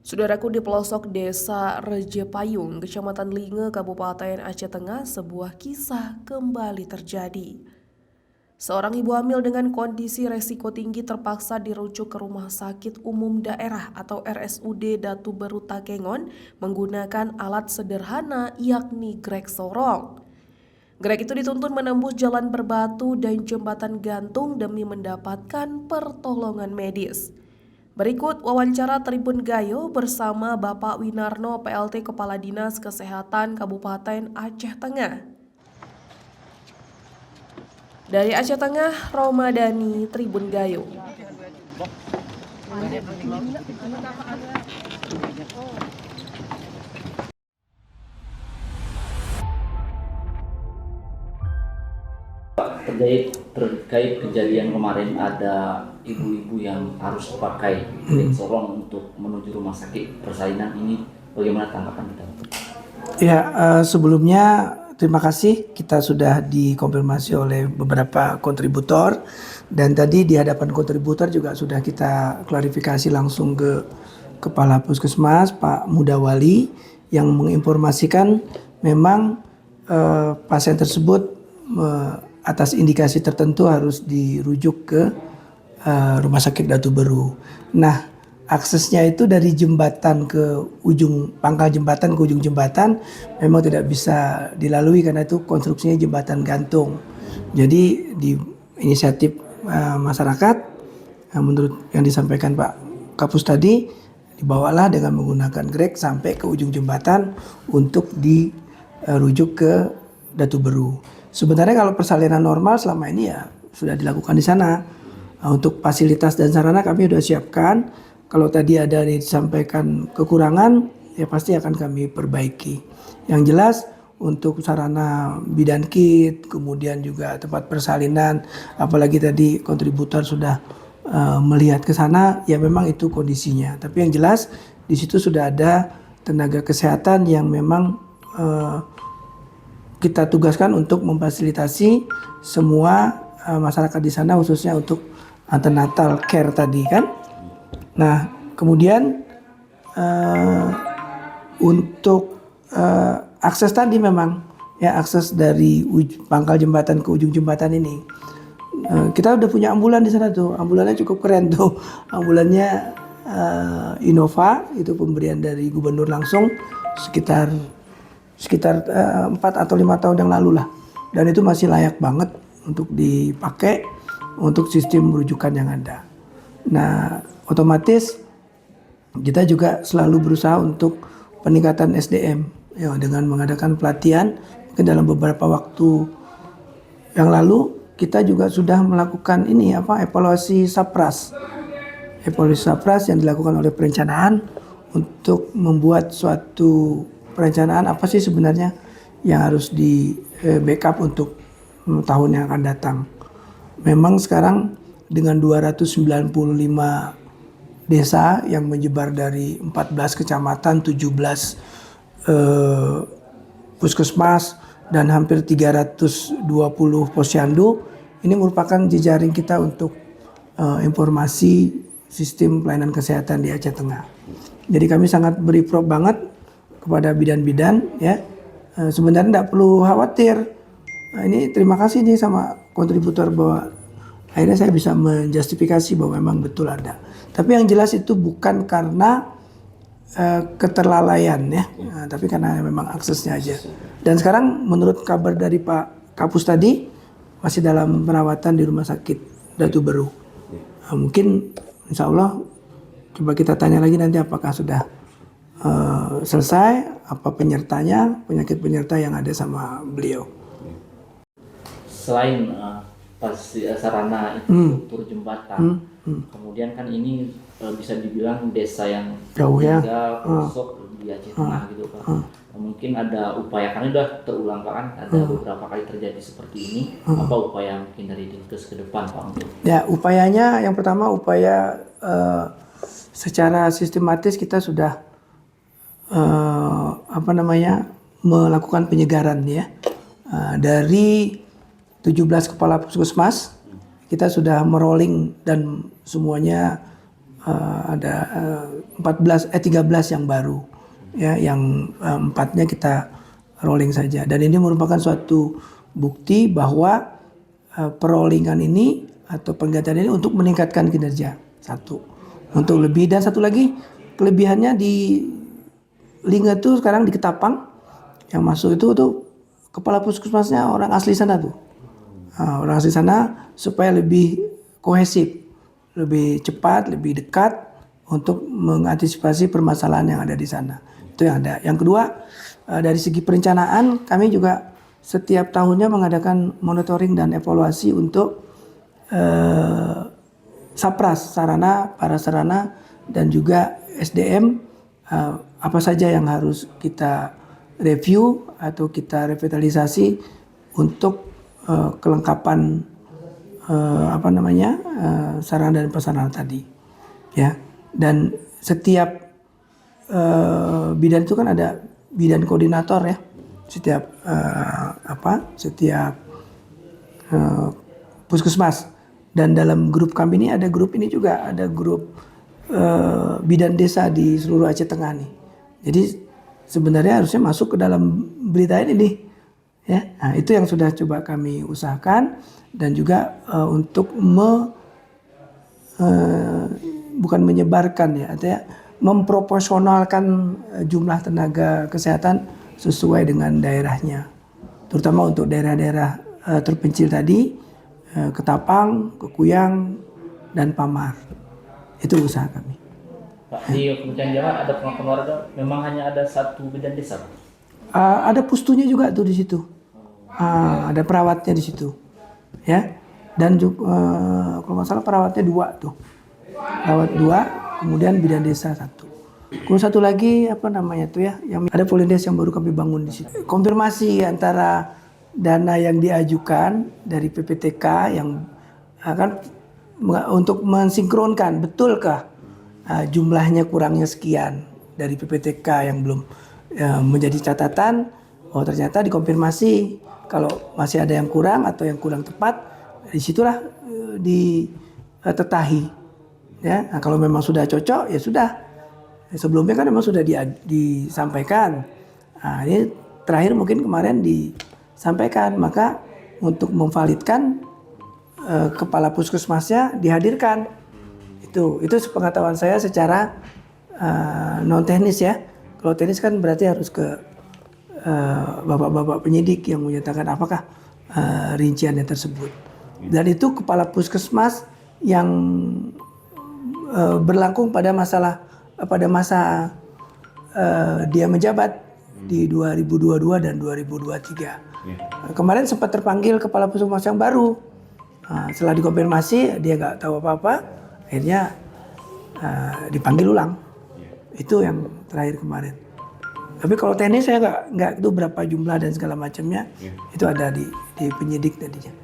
Saudaraku, di pelosok desa Rejepayung, Kecamatan Linge, Kabupaten Aceh Tengah, sebuah kisah kembali terjadi. Seorang ibu hamil dengan kondisi resiko tinggi terpaksa dirujuk ke Rumah Sakit Umum Daerah atau RSUD Datu Beru Takengon menggunakan alat sederhana yakni grek sorong. Grek itu dituntun menembus jalan berbatu dan jembatan gantung demi mendapatkan pertolongan medis. Berikut wawancara Tribun Gayo bersama Bapak Winarno PLT Kepala Dinas Kesehatan Kabupaten Aceh Tengah. Dari Aceh Tengah, Romadani, Tribun Gayo. Terkait kejadian kemarin ada ibu-ibu yang harus pakai sorong untuk menuju rumah sakit persalinan ini, bagaimana tanggapan kita? Ya, sebelumnya terima kasih, kita sudah dikonfirmasi oleh beberapa kontributor dan tadi di hadapan kontributor juga sudah kita klarifikasi langsung ke Kepala Puskesmas Pak Mudawali yang menginformasikan memang pasien tersebut atas indikasi tertentu harus dirujuk ke Rumah Sakit Datu Beru. Nah, aksesnya itu dari jembatan ke ujung pangkal jembatan ke ujung jembatan memang tidak bisa dilalui karena itu konstruksinya jembatan gantung. Jadi di inisiatif masyarakat menurut yang disampaikan Pak Kapus tadi dibawalah dengan menggunakan grek sampai ke ujung jembatan untuk dirujuk ke Datu Beru. Sebenarnya kalau persalinan normal selama ini ya sudah dilakukan di sana. Untuk fasilitas dan sarana kami sudah siapkan. Kalau tadi ada disampaikan kekurangan, ya pasti akan kami perbaiki. Yang jelas untuk sarana bidan kit, kemudian juga tempat persalinan, apalagi tadi kontributor sudah melihat ke sana, ya memang itu kondisinya. Tapi yang jelas di situ sudah ada tenaga kesehatan yang memang kita tugaskan untuk memfasilitasi semua masyarakat di sana, khususnya untuk antenatal care tadi kan. Nah, kemudian untuk akses tadi memang ya akses dari pangkal jembatan ke ujung jembatan ini kita udah punya ambulan di sana tuh. Ambulannya cukup keren tuh. Ambulannya Innova, itu pemberian dari gubernur langsung sekitar 4 atau 5 tahun yang lalu lah. Dan itu masih layak banget untuk dipakai untuk sistem rujukan yang ada. Nah, otomatis kita juga selalu berusaha untuk peningkatan SDM ya, dengan mengadakan pelatihan. Mungkin dalam beberapa waktu yang lalu kita juga sudah melakukan evaluasi SAPRAS. Evaluasi SAPRAS yang dilakukan oleh perencanaan untuk membuat suatu perencanaan apa sih sebenarnya yang harus di backup untuk tahun yang akan datang. Memang sekarang dengan 295 desa yang menyebar dari 14 kecamatan, 17 puskesmas dan hampir 320 posyandu, ini merupakan jejaring kita untuk informasi sistem pelayanan kesehatan di Aceh Tengah. Jadi kami sangat beri prop banget kepada bidan-bidan ya. Sebenarnya tidak perlu khawatir. Nah, ini terima kasih nih sama kontributor bahwa akhirnya saya bisa menjustifikasi bahwa memang betul ada. Tapi yang jelas itu bukan karena keterlalaian ya, tapi karena memang aksesnya aja. Dan sekarang menurut kabar dari Pak Kapus tadi masih dalam perawatan di Rumah Sakit Datu Beru. Mungkin insya Allah coba kita tanya lagi nanti apakah sudah selesai, apa penyakit penyerta yang ada sama beliau. Selain sarana infrastruktur jembatan, kemudian kan ini bisa dibilang desa yang jauh ya, pelosok di Aceh Tengah gitu Pak. Mungkin ada upaya, karena sudah terulang Pak kan, ada beberapa kali terjadi seperti ini. Apa upaya mungkin dari Dinkes ke depan Pak untuk? Ya, upayanya yang pertama upaya secara sistematis kita sudah melakukan penyegaran ya. Dari 17 kepala puskesmas kita sudah merolling dan semuanya ada 13 yang baru, ya, yang 4-nya kita rolling saja. Dan ini merupakan suatu bukti bahwa perollingan ini atau penggantian ini untuk meningkatkan kinerja, satu, untuk lebih. Dan satu lagi kelebihannya di Linge tuh sekarang di Ketapang yang masuk itu tuh kepala puskesmasnya orang asli sana tuh. Orang asli sana supaya lebih kohesif, lebih cepat, lebih dekat untuk mengantisipasi permasalahan yang ada di sana. Itu yang ada. Yang kedua, dari segi perencanaan kami juga setiap tahunnya mengadakan monitoring dan evaluasi untuk Sapras, sarana, prasarana, dan juga SDM, apa saja yang harus kita review atau kita revitalisasi untuk kelengkapan sarana dan prasarana tadi, ya. Dan setiap bidan itu kan ada bidan koordinator, ya. Setiap puskesmas. Dan dalam grup kami ini ada grup ini juga, ada grup bidan desa di seluruh Aceh Tengah nih. Jadi sebenarnya harusnya masuk ke dalam berita ini nih, ya. Nah, itu yang sudah coba kami usahakan. Dan juga untuk bukan menyebarkan, ya, artinya memproporsionalkan jumlah tenaga kesehatan sesuai dengan daerahnya, terutama untuk daerah-daerah terpencil tadi, Ketapang, Kekuyang, dan Pamar. Itu usaha kami. Pak, di Kementerian Jawa ada pengakuan warga memang hanya ada satu bidan desa, Pak? Ada pustunya juga tuh di situ. Ada perawatnya di situ, ya. Dan juga kalau nggak salah perawatnya 2 tuh. Perawat 2, kemudian bidan desa 1. Kemudian satu lagi yang ada Polindes yang baru kami bangun di situ. Konfirmasi antara dana yang diajukan dari PPTK yang akan untuk mensinkronkan, betulkah jumlahnya kurangnya sekian dari PPTK yang belum menjadi catatan. Oh, ternyata dikonfirmasi kalau masih ada yang kurang atau yang kurang tepat, disitulah ditetahi, ya. Nah, kalau memang sudah cocok, ya sudah. Sebelumnya kan memang sudah disampaikan. Nah, ini terakhir mungkin kemarin disampaikan, maka untuk memvalidkan kepala puskesmasnya dihadirkan. Itu sepengetahuan saya secara non teknis, ya. Kalau teknis kan berarti harus ke bapak-bapak penyidik yang menyatakan apakah rinciannya tersebut. Dan itu kepala puskesmas yang berlangsung pada masa dia menjabat di 2022 dan 2023. Kemarin sempat terpanggil kepala puskesmas yang baru. Setelah dikonfirmasi dia nggak tahu apa-apa, akhirnya dipanggil ulang. Itu yang terakhir kemarin. Tapi kalau teknis saya nggak itu berapa jumlah dan segala macamnya, itu ada di penyidik tadinya.